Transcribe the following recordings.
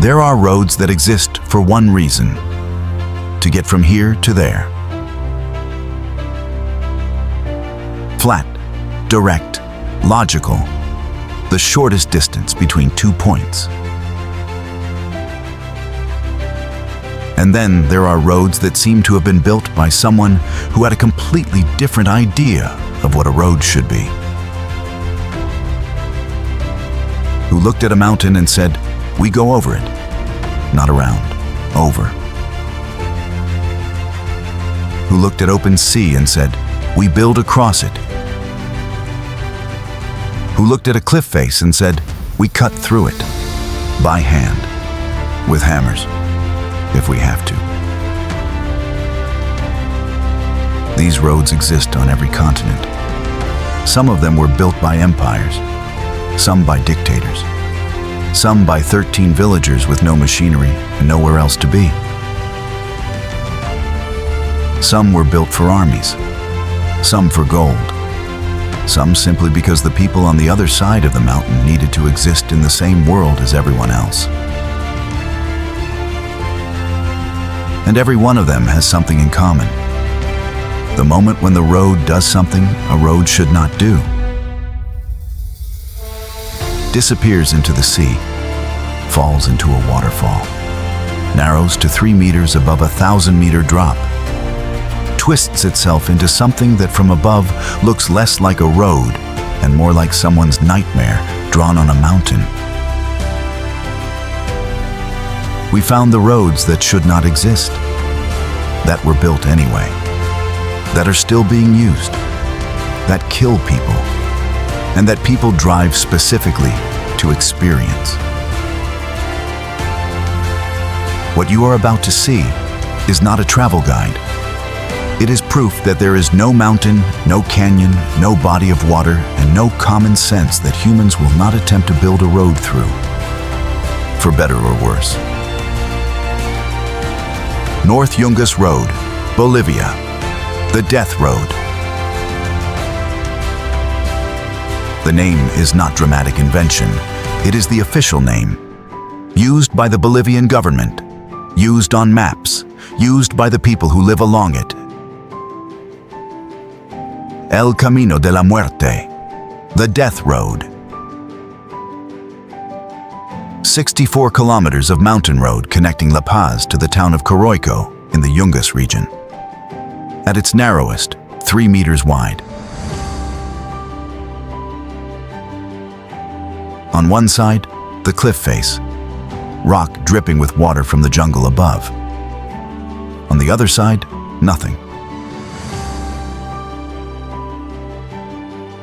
There are roads that exist for one reason: to get from here to there. Flat, direct, logical, the shortest distance between 2 points. And then there are roads that seem to have been built by someone who had a completely different idea of what a road should be. Who looked at a mountain and said, "We go over it." Not around, over. Who looked at open sea and said, "We build across it." Who looked at a cliff face and said, "We cut through it, by hand, with hammers, if we have to." These roads exist on every continent. Some of them were built by empires, some by dictators, some by 13 villagers with no machinery and nowhere else to be. Some were built for armies, some for gold, some simply because the people on the other side of the mountain needed to exist in the same world as everyone else. And every one of them has something in common. The moment when the road does something a road should not do. Disappears into the sea, falls into a waterfall, narrows to 3 meters above a 1,000-meter drop, twists itself into something that from above looks less like a road and more like someone's nightmare drawn on a mountain. We found the roads that should not exist, that were built anyway, that are still being used, that kill people, and that people drive specifically to experience. What you are about to see is not a travel guide. It is proof that there is no mountain, no canyon, no body of water, and no common sense that humans will not attempt to build a road through, for better or worse. North Yungas Road, Bolivia, the Death Road. The name is not dramatic invention. It is the official name, used by the Bolivian government, used on maps, used by the people who live along it. El Camino de la Muerte, the Death Road. 64 kilometers of mountain road connecting La Paz to the town of Coroico in the Yungas region. At its narrowest, 3 meters wide. On one side, the cliff face, rock dripping with water from the jungle above. On the other side, nothing.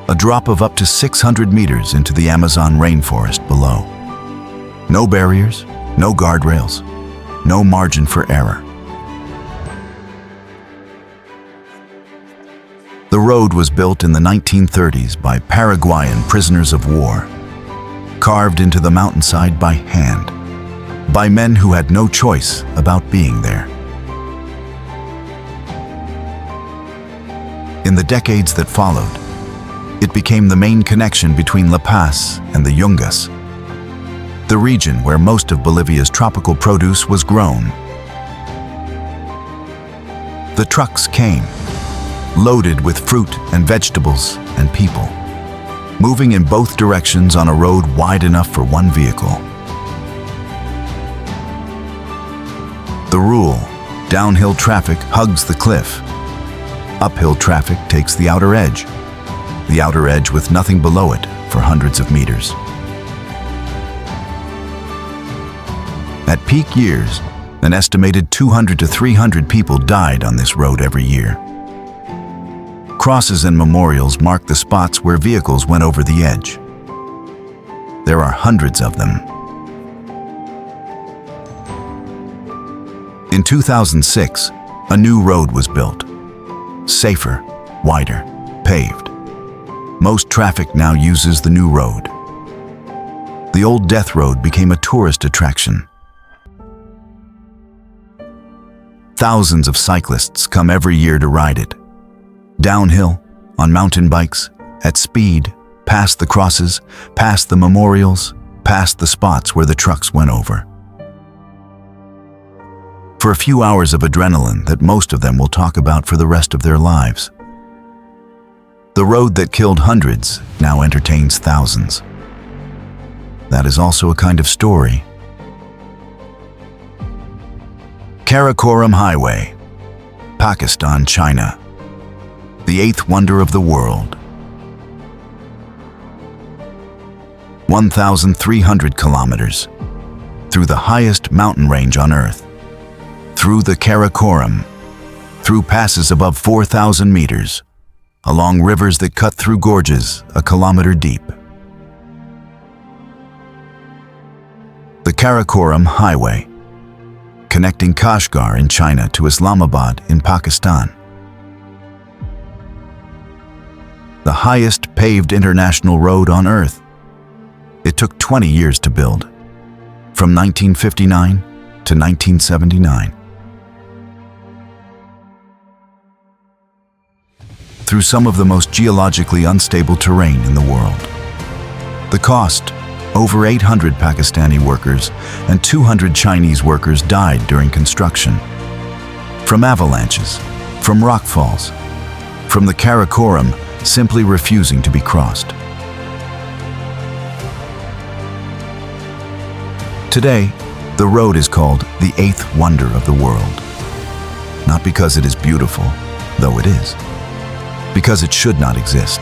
A drop of up to 600 meters into the Amazon rainforest below. No barriers, no guardrails, no margin for error. The road was built in the 1930s by Paraguayan prisoners of war, carved into the mountainside by hand, by men who had no choice about being there. In the decades that followed, it became the main connection between La Paz and the Yungas, the region where most of Bolivia's tropical produce was grown. The trucks came, loaded with fruit and vegetables and people, moving in both directions on a road wide enough for one vehicle. The rule: downhill traffic hugs the cliff. Uphill traffic takes the outer edge with nothing below it for hundreds of meters. At peak years, an estimated 200 to 300 people died on this road every year. Crosses and memorials mark the spots where vehicles went over the edge. There are hundreds of them. In 2006, a new road was built. Safer, wider, paved. Most traffic now uses the new road. The old Death Road became a tourist attraction. Thousands of cyclists come every year to ride it. Downhill, on mountain bikes, at speed, past the crosses, past the memorials, past the spots where the trucks went over. for a few hours of adrenaline that most of them will talk about for the rest of their lives. The road that killed hundreds now entertains thousands. That is also a kind of story. Karakoram Highway, Pakistan, China, the eighth wonder of the world. 1,300 kilometers through the highest mountain range on Earth, through the Karakoram, through passes above 4,000 meters, along rivers that cut through gorges a kilometer deep. The Karakoram Highway, connecting Kashgar in China to Islamabad in Pakistan. The highest paved international road on Earth. It took 20 years to build, from 1959 to 1979. Through some of the most geologically unstable terrain in the world. The cost: over 800 Pakistani workers and 200 Chinese workers died during construction. From avalanches, from rockfalls, from the Karakoram simply refusing to be crossed. Today, the road is called the eighth wonder of the world. Not because it is beautiful, though it is. Because it should not exist.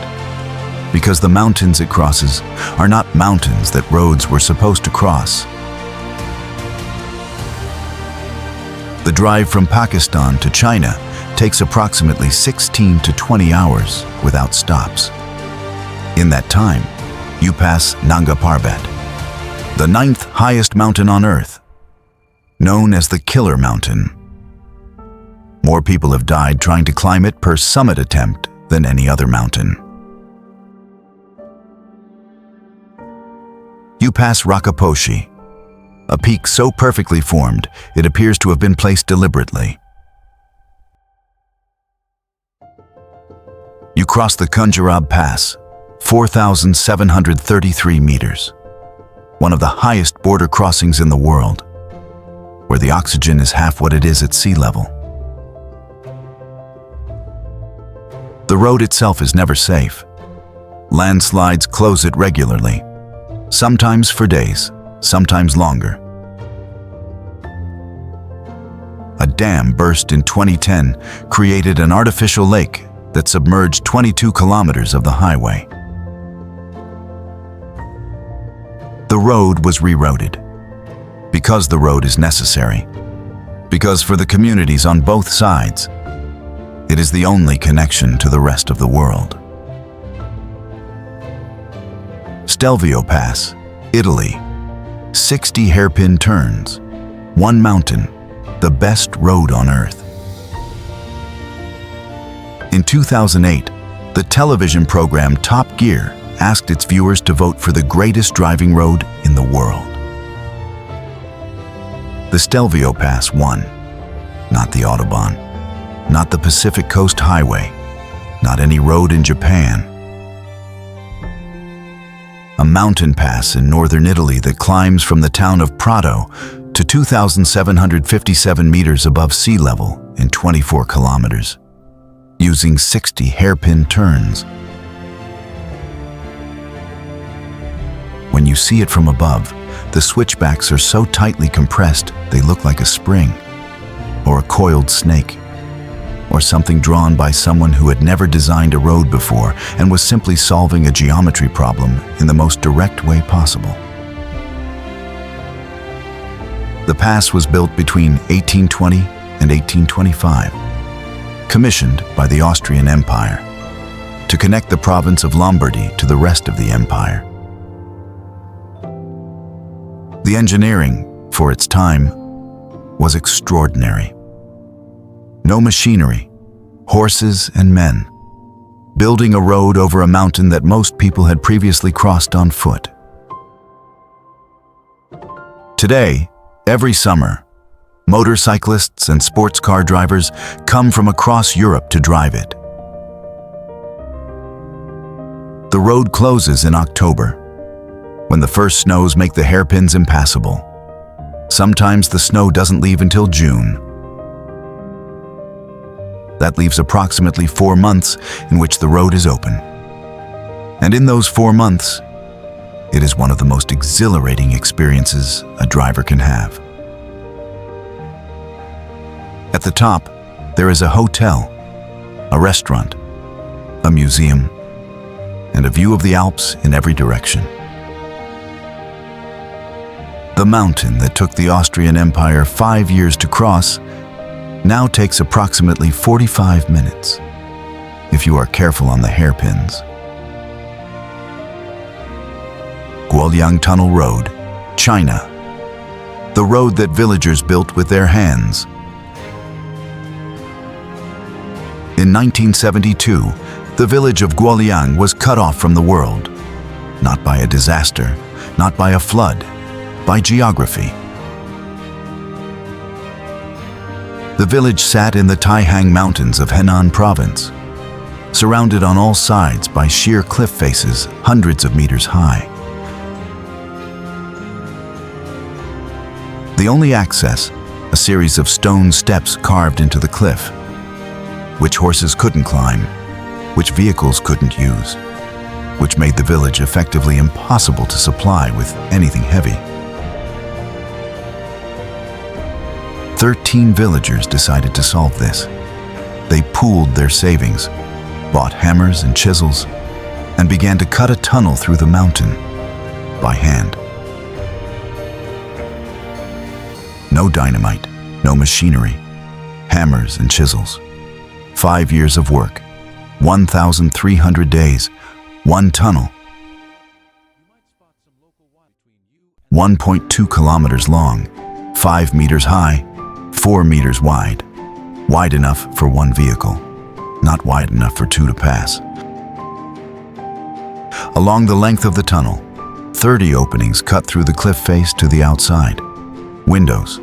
Because the mountains it crosses are not mountains that roads were supposed to cross. The drive from Pakistan to China takes approximately 16 to 20 hours without stops. In that time, you pass Nanga Parbat, the ninth highest mountain on Earth, known as the Killer Mountain. More people have died trying to climb it per summit attempt than any other mountain. You pass Rakaposhi, a peak so perfectly formed it appears to have been placed deliberately. You cross the Kunjarab Pass, 4,733 meters, one of the highest border crossings in the world, where the oxygen is half what it is at sea level. The road itself is never safe. Landslides close it regularly, sometimes for days, sometimes longer. A dam burst in 2010 created an artificial lake that submerged 22 kilometers of the highway. The road was rerouted. Because the road is necessary. Because for the communities on both sides, it is the only connection to the rest of the world. Stelvio Pass, Italy. 60 hairpin turns. One mountain, the best road on Earth. In 2008, the television program Top Gear asked its viewers to vote for the greatest driving road in the world. The Stelvio Pass won, not the Autobahn. Not the Pacific Coast Highway, not any road in Japan. A mountain pass in northern Italy that climbs from the town of Prato to 2,757 meters above sea level in 24 kilometers, using 60 hairpin turns. When you see it from above, the switchbacks are so tightly compressed they look like a spring, or a coiled snake, or something drawn by someone who had never designed a road before and was simply solving a geometry problem in the most direct way possible. The pass was built between 1820 and 1825, commissioned by the Austrian Empire, to connect the province of Lombardy to the rest of the empire. The engineering, for its time, was extraordinary. No machinery, horses and men, building a road over a mountain that most people had previously crossed on foot. Today, every summer, motorcyclists and sports car drivers come from across Europe to drive it. The road closes in October, when the first snows make the hairpins impassable. Sometimes the snow doesn't leave until June, That leaves approximately 4 months in which the road is open. And in those 4 months, it is one of the most exhilarating experiences a driver can have. At the top, there is a hotel, a restaurant, a museum, and a view of the Alps in every direction. The mountain that took the Austrian Empire 5 years to cross now takes approximately 45 minutes, if you are careful on the hairpins. Guoliang Tunnel Road, China. The road that villagers built with their hands. In 1972, the village of Guoliang was cut off from the world, not by a disaster, not by a flood, by geography. The village sat in the Taihang Mountains of Henan Province, surrounded on all sides by sheer cliff faces hundreds of meters high. The only access, a series of stone steps carved into the cliff, which horses couldn't climb, which vehicles couldn't use, which made the village effectively impossible to supply with anything heavy. 13 villagers decided to solve this. They pooled their savings, bought hammers and chisels, and began to cut a tunnel through the mountain by hand. No dynamite, no machinery, hammers and chisels. 5 years of work, 1,300 days, one tunnel, 1.2 kilometers long, 5 meters high, 4 meters wide. Wide enough for one vehicle, not wide enough for two to pass. Along the length of the tunnel, 30 openings cut through the cliff face to the outside. Windows,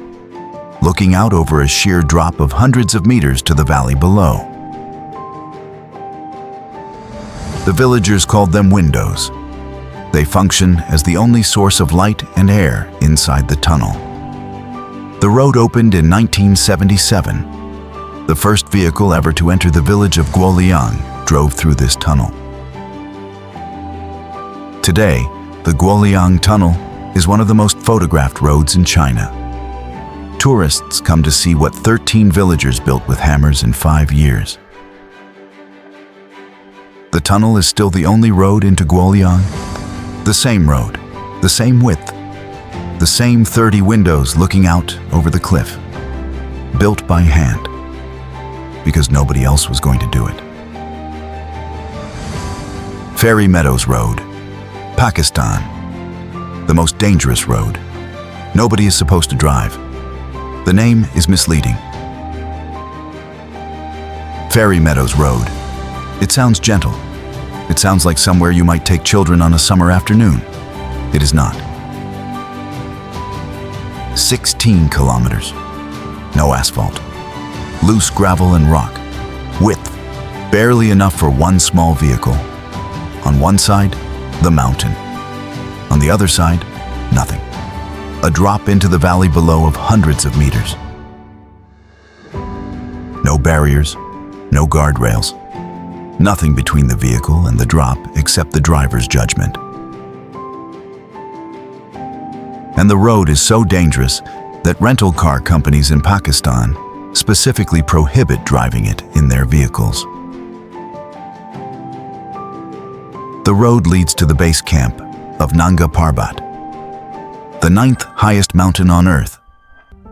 looking out over a sheer drop of hundreds of meters to the valley below. The villagers called them windows. They function as the only source of light and air inside the tunnel. The road opened in 1977. The first vehicle ever to enter the village of Guoliang drove through this tunnel. Today, the Guoliang Tunnel is one of the most photographed roads in China. Tourists come to see what 13 villagers built with hammers in 5 years. The tunnel is still the only road into Guoliang. The same road, the same width, the same 30 windows looking out over the cliff. Built by hand, because nobody else was going to do it. Fairy Meadows Road, Pakistan. The most dangerous road. Nobody is supposed to drive. The name is misleading. Fairy Meadows Road. It sounds gentle. It sounds like somewhere you might take children on a summer afternoon. It is not. 16 kilometers. No asphalt. Loose gravel and rock. Width, barely enough for one small vehicle. On one side, the mountain. On the other side, nothing. A drop into the valley below of hundreds of meters. No barriers, no guardrails. Nothing between the vehicle and the drop except the driver's judgment. And the road is so dangerous that rental car companies in Pakistan specifically prohibit driving it in their vehicles. The road leads to the base camp of Nanga Parbat, the 9th highest mountain on Earth,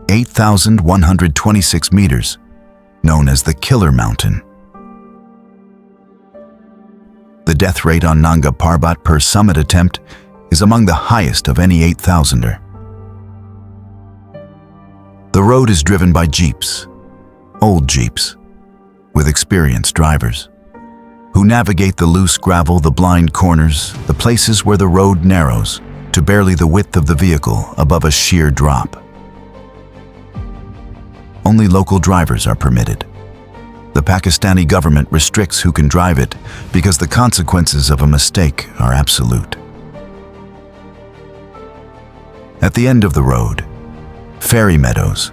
8,126 meters, known as the Killer Mountain. The death rate on Nanga Parbat per summit attempt is among the highest of any 8,000er. The road is driven by jeeps, old jeeps, with experienced drivers, who navigate the loose gravel, the blind corners, the places where the road narrows to barely the width of the vehicle above a sheer drop. Only local drivers are permitted. The Pakistani government restricts who can drive it because the consequences of a mistake are absolute. At the end of the road, Fairy Meadows,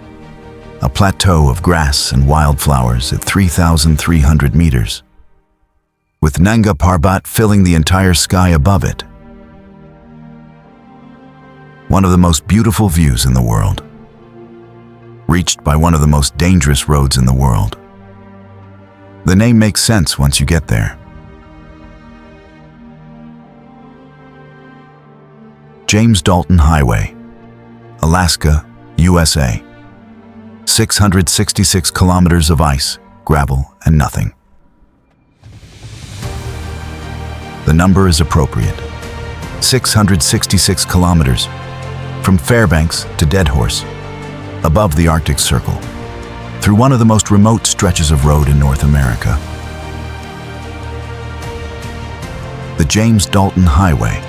a plateau of grass and wildflowers at 3,300 meters, with Nanga Parbat filling the entire sky above it. One of the most beautiful views in the world, reached by one of the most dangerous roads in the world. The name makes sense once you get there. James Dalton Highway, Alaska, USA. 666 kilometers of ice, gravel, and nothing. The number is appropriate. 666 kilometers, from Fairbanks to Deadhorse, above the Arctic Circle, through one of the most remote stretches of road in North America. The James Dalton Highway,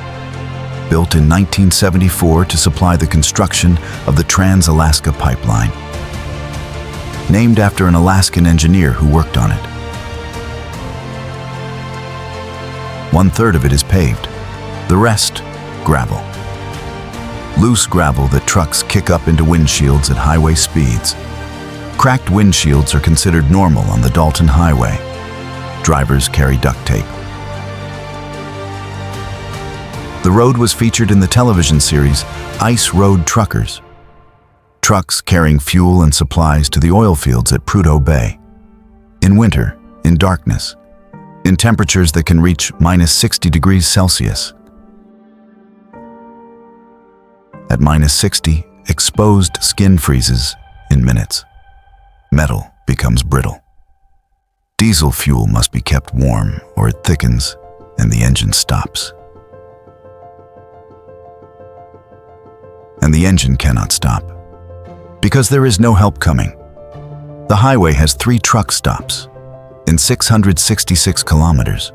built in 1974 to supply the construction of the Trans-Alaska Pipeline, named after an Alaskan engineer who worked on it. 1/3 of it is paved, the rest, gravel. Loose gravel that trucks kick up into windshields at highway speeds. Cracked windshields are considered normal on the Dalton Highway. Drivers carry duct tape. The road was featured in the television series Ice Road Truckers. Trucks carrying fuel and supplies to the oil fields at Prudhoe Bay. In winter, in darkness, in temperatures that can reach -60 degrees Celsius. At -60, exposed skin freezes in minutes. Metal becomes brittle. Diesel fuel must be kept warm or it thickens and the engine stops. And the engine cannot stop, because there is no help coming. The highway has 3 truck stops in 666 kilometers.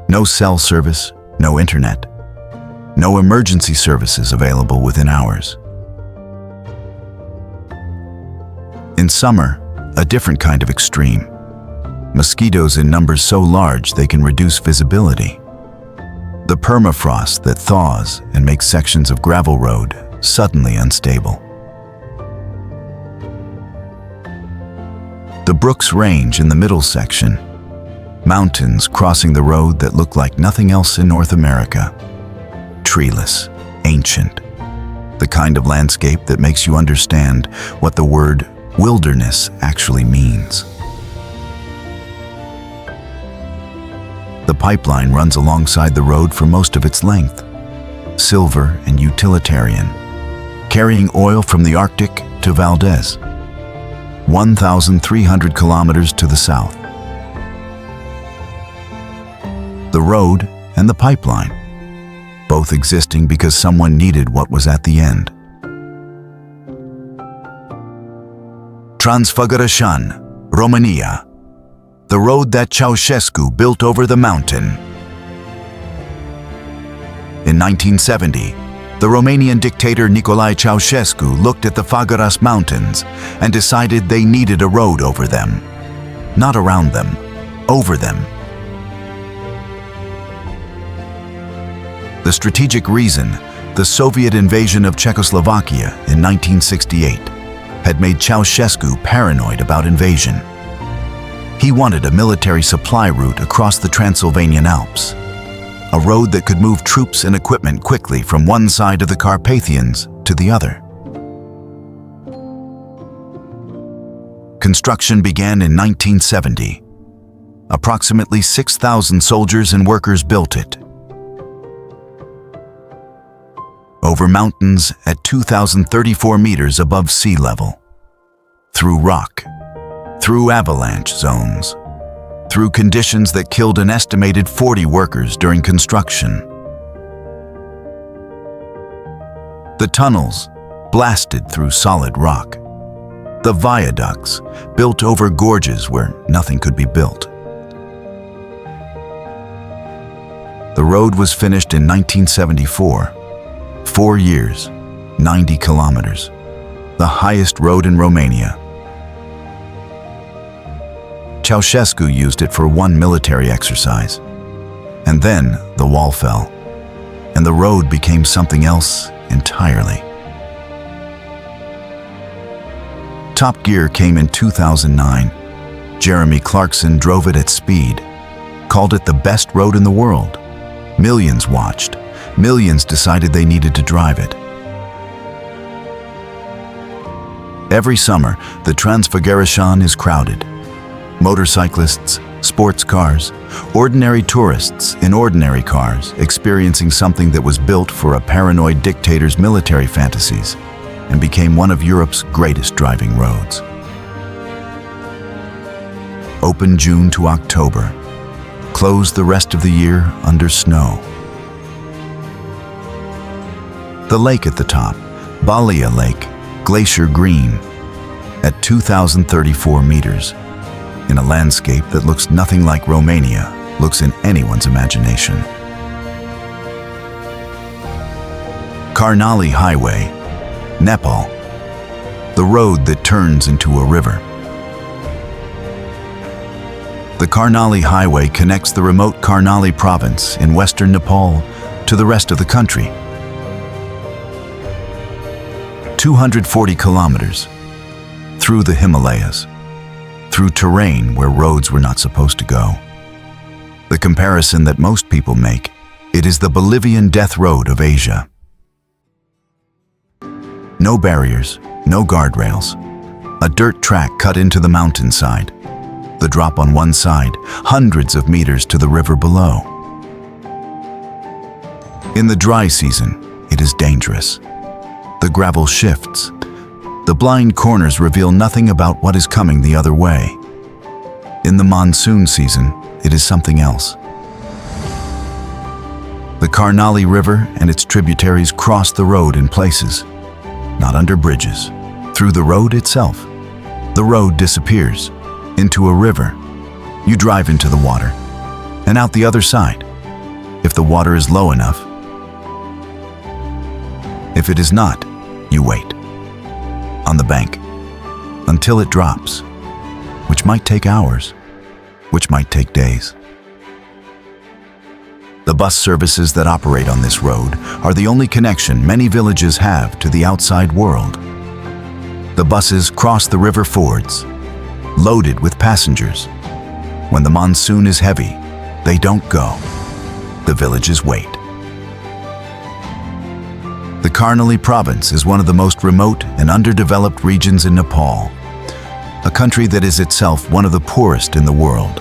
No cell service, no internet, no emergency services available within hours. In summer, a different kind of extreme. Mosquitoes in numbers so large they can reduce visibility. The permafrost that thaws and makes sections of gravel road suddenly unstable. The Brooks Range in the middle section. Mountains crossing the road that look like nothing else in North America. Treeless, ancient. The kind of landscape that makes you understand what the word wilderness actually means. The pipeline runs alongside the road for most of its length. Silver and utilitarian, carrying oil from the Arctic to Valdez. 1,300 kilometers to the south. The road and the pipeline, both existing because someone needed what was at the end. Transfagarasan, Romania, the road that Ceausescu built over the mountain. In 1970, the Romanian dictator Nicolae Ceausescu looked at the Făgăraș Mountains and decided they needed a road over them. Not around them, over them. The strategic reason, the Soviet invasion of Czechoslovakia in 1968, had made Ceausescu paranoid about invasion. He wanted a military supply route across the Transylvanian Alps. A road that could move troops and equipment quickly from one side of the Carpathians to the other. Construction began in 1970. Approximately 6,000 soldiers and workers built it. Over mountains at 2,034 meters above sea level. Through rock, through avalanche zones, through conditions that killed an estimated 40 workers during construction. The tunnels, blasted through solid rock. The viaducts, built over gorges where nothing could be built. The road was finished in 1974. 4 years, 90 kilometers. The highest road in Romania. Ceausescu used it for one military exercise. And then the wall fell, and the road became something else entirely. Top Gear came in 2009. Jeremy Clarkson drove it at speed, called it the best road in the world. Millions watched. Millions decided they needed to drive it. Every summer, the Transfagarasan is crowded. Motorcyclists, sports cars, ordinary tourists in ordinary cars experiencing something that was built for a paranoid dictator's military fantasies and became one of Europe's greatest driving roads. Open June to October. Closed the rest of the year under snow. The lake at the top, Balia Lake, glacier green, at 2,034 meters, in a landscape that looks nothing like Romania, looks in anyone's imagination. Karnali Highway, Nepal, the road that turns into a river. The Karnali Highway connects the remote Karnali province in western Nepal to the rest of the country. 240 kilometers, through the Himalayas, through terrain where roads were not supposed to go. The comparison that most people make, it is the Bolivian death road of Asia. No barriers, no guardrails, a dirt track cut into the mountainside, the drop on one side, hundreds of meters to the river below. In the dry season, it is dangerous. The gravel shifts. The blind corners reveal nothing about what is coming the other way. In the monsoon season, it is something else. The Karnali River and its tributaries cross the road in places, not under bridges, through the road itself. The road disappears into a river. You drive into the water and out the other side, if the water is low enough. If it is not, you wait on the bank until it drops, which might take hours, which might take days. The bus services that operate on this road are the only connection many villages have to the outside world. The buses cross the river fords, loaded with passengers. When the monsoon is heavy, they don't go. The villages wait. The Karnali province is one of the most remote and underdeveloped regions in Nepal, a country that is itself one of the poorest in the world.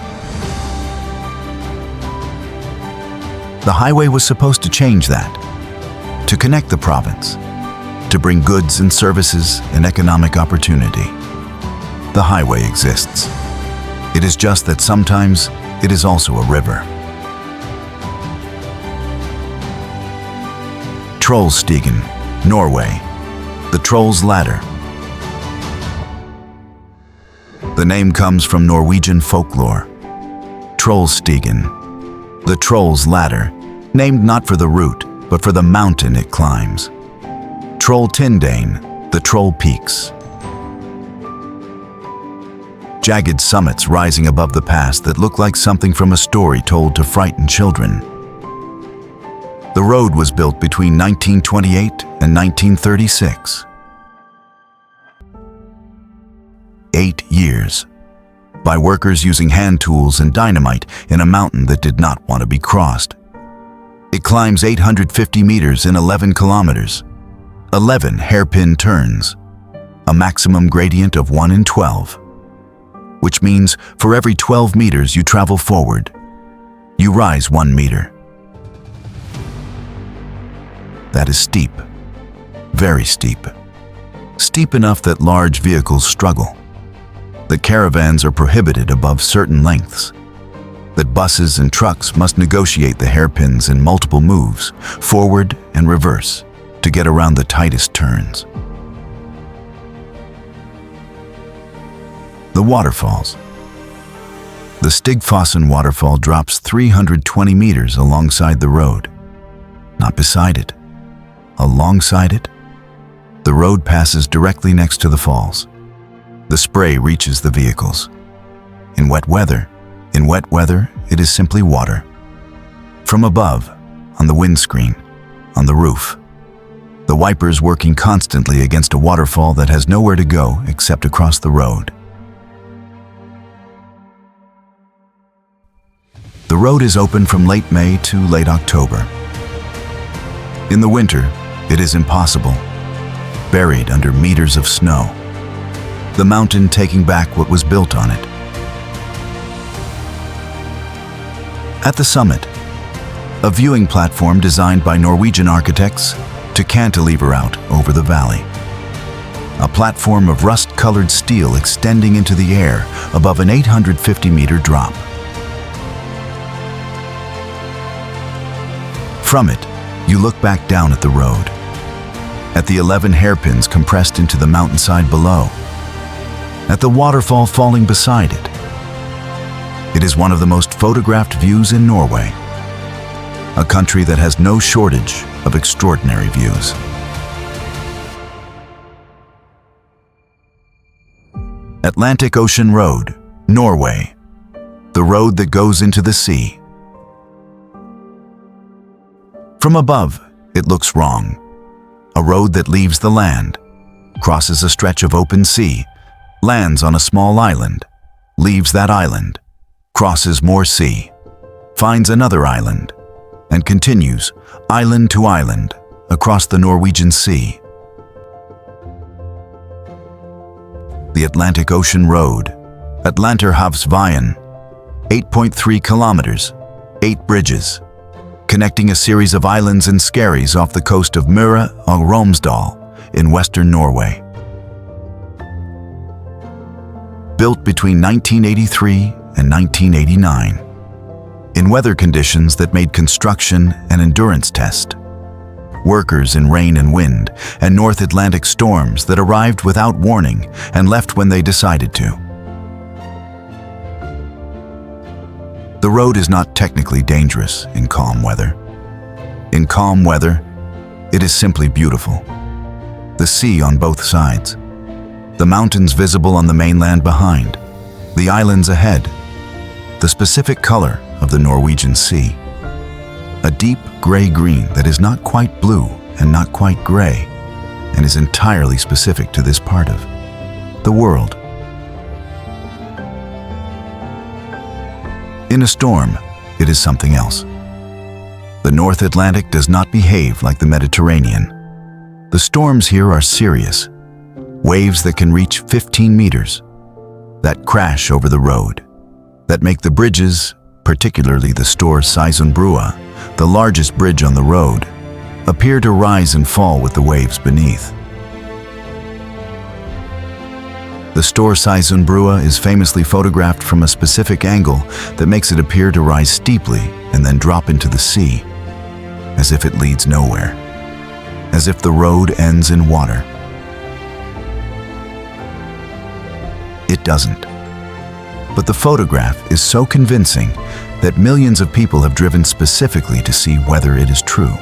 The highway was supposed to change that, to connect the province, to bring goods and services and economic opportunity. The highway exists. It is just that sometimes it is also a river. Trollstigen, Norway, the Troll's Ladder. The name comes from Norwegian folklore. Trollstigen, the Troll's Ladder, named not for the route, but for the mountain it climbs. Trollstigen, the Troll Peaks. Jagged summits rising above the pass that look like something from a story told to frighten children. The road was built between 1928 and 1936. 8 years. By workers using hand tools and dynamite in a mountain that did not want to be crossed. It climbs 850 meters in 11 kilometers, 11 hairpin turns, a maximum gradient of 1 in 12, which means for every 12 meters you travel forward, you rise 1 meter. That is steep, very steep. Steep enough that large vehicles struggle. That caravans are prohibited above certain lengths. That buses and trucks must negotiate the hairpins in multiple moves, forward and reverse, to get around the tightest turns. The waterfalls. The Stigfossen waterfall drops 320 meters alongside the road. Not beside it. Alongside it, the road passes directly next to the falls. The spray reaches the vehicles. In wet weather, it is simply water. From above, on the windscreen, on the roof. the wipers working constantly against a waterfall that has nowhere to go except across the road. The road is open from late May to late October. In the winter, it is impossible, buried under meters of snow, the mountain taking back what was built on it. At the summit, a viewing platform designed by Norwegian architects to cantilever out over the valley. A platform of rust-colored steel extending into the air above an 850-meter drop. From it, you look back down at the road, at the 11 hairpins compressed into the mountainside below, at the waterfall falling beside it. It is one of the most photographed views in Norway, a country that has no shortage of extraordinary views. Atlantic Ocean Road, Norway, the road that goes into the sea. From above, it looks wrong. A road that leaves the land, crosses a stretch of open sea, lands on a small island, leaves that island, crosses more sea, finds another island, and continues island to island across the Norwegian Sea. The Atlantic Ocean Road, Atlanterhavsveien, 8.3 kilometers, 8 bridges, connecting a series of islands and skerries off the coast of Møre og Romsdal in western Norway. Built between 1983 and 1989, in weather conditions that made construction an endurance test. Workers in rain and wind and North Atlantic storms that arrived without warning and left when they decided to. The road is not technically dangerous in calm weather. In calm weather, it is simply beautiful. The sea on both sides, the mountains visible on the mainland behind, the islands ahead, the specific color of the Norwegian Sea. A deep gray-green that is not quite blue and not quite gray, and is entirely specific to this part of the world. In a storm, it is something else. The North Atlantic does not behave like the Mediterranean. The storms here are serious. Waves that can reach 15 meters, that crash over the road, that make the bridges, particularly the Storseisunbrua, the largest bridge on the road, appear to rise and fall with the waves beneath. The Storseisunbrua is famously photographed from a specific angle that makes it appear to rise steeply and then drop into the sea, as if it leads nowhere, as if the road ends in water. It doesn't. But the photograph is so convincing that millions of people have driven specifically to see whether it is true.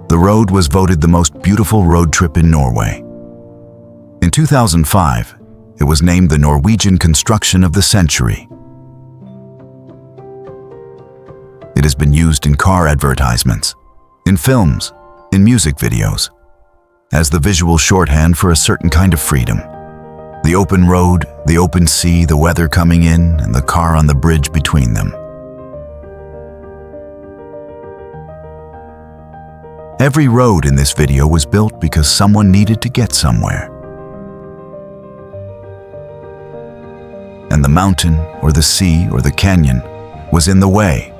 The road was voted the most beautiful road trip in Norway. In 2005, it was named the Norwegian Construction of the Century. It has been used in car advertisements, in films, in music videos, as the visual shorthand for a certain kind of freedom. The open road, the open sea, the weather coming in, and the car on the bridge between them. Every road in this video was built because someone needed to get somewhere. And the mountain, or the sea, or the canyon was in the way.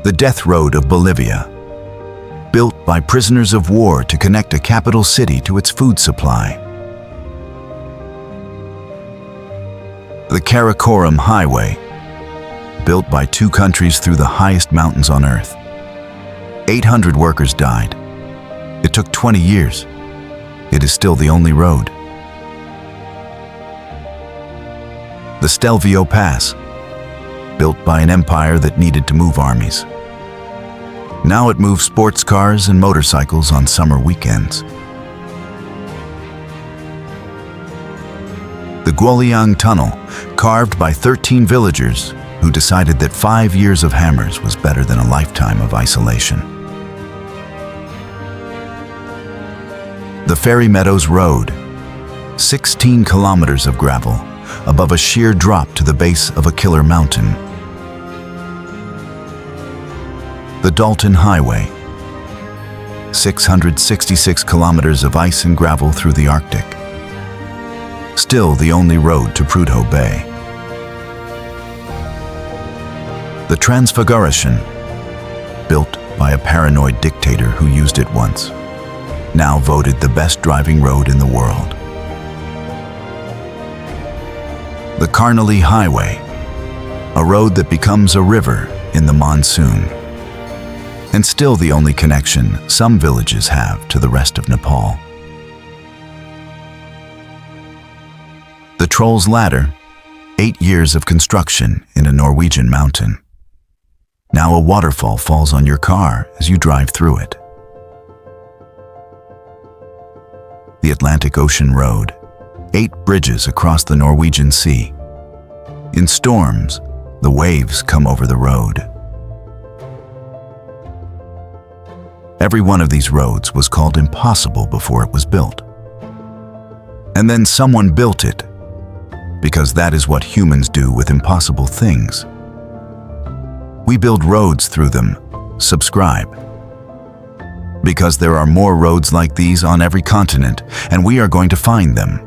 The Death Road of Bolivia, built by prisoners of war to connect a capital city to its food supply. The Karakoram Highway, built by two countries through the highest mountains on Earth. 800 workers died. It took 20 years. It is still the only road. The Stelvio Pass, built by an empire that needed to move armies. Now it moves sports cars and motorcycles on summer weekends. The Guoliang Tunnel, carved by 13 villagers who decided that 5 years of hammers was better than a lifetime of isolation. The Ferry Meadows Road, 16 kilometers of gravel above a sheer drop to the base of a killer mountain. The Dalton Highway, 666 kilometers of ice and gravel through the Arctic. Still the only road to Prudhoe Bay. The Transfagarasan, built by a paranoid dictator who used it once, now voted the best driving road in the world. The Karnali Highway, a road that becomes a river in the monsoon, and still the only connection some villages have to the rest of Nepal. The Troll's Ladder, 8 years of construction in a Norwegian mountain. Now a waterfall falls on your car as you drive through it. The Atlantic Ocean Road, 8 bridges across the Norwegian Sea. In storms, the waves come over the road. Every one of these roads was called impossible before it was built. And then someone built it, because that is what humans do with impossible things. We build roads through them. Subscribe. Because there are more roads like these on every continent, and we are going to find them.